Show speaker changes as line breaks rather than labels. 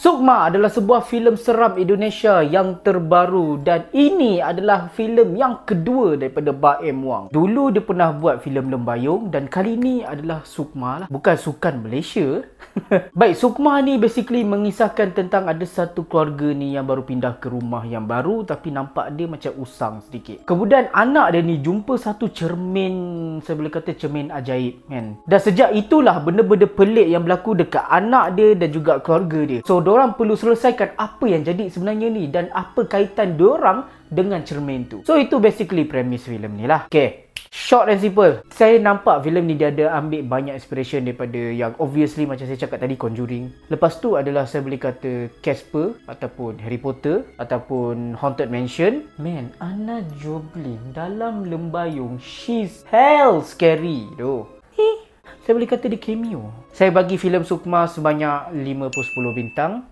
Sukma adalah sebuah filem seram Indonesia yang terbaru dan ini adalah filem yang kedua daripada Baim Wang. Dulu dia pernah buat filem Lembayung dan kali ni adalah Sukma lah. Bukan Sukan Malaysia. Baik, Sukma ni basically mengisahkan tentang ada satu keluarga ni yang baru pindah ke rumah yang baru tapi nampak dia macam usang sedikit. Kemudian anak dia ni jumpa satu cermin, saya boleh kata cermin ajaib kan. Dan sejak itulah benda-benda pelik yang berlaku dekat anak dia dan juga keluarga dia. So, diorang perlu selesaikan apa yang jadi sebenarnya ni dan apa kaitan diorang dengan cermin tu. So, itu basically premis filem ni lah. Okay, short and simple. Saya nampak filem ni dia ada ambil banyak inspiration daripada yang obviously macam saya cakap tadi, Conjuring. Lepas tu adalah saya boleh kata Casper ataupun Harry Potter ataupun Haunted Mansion. Man, Anna Joplin dalam Lembayung, she's hell scary though. Saya boleh kata dia cameo. Saya bagi filem Sukma sebanyak 5/10 bintang.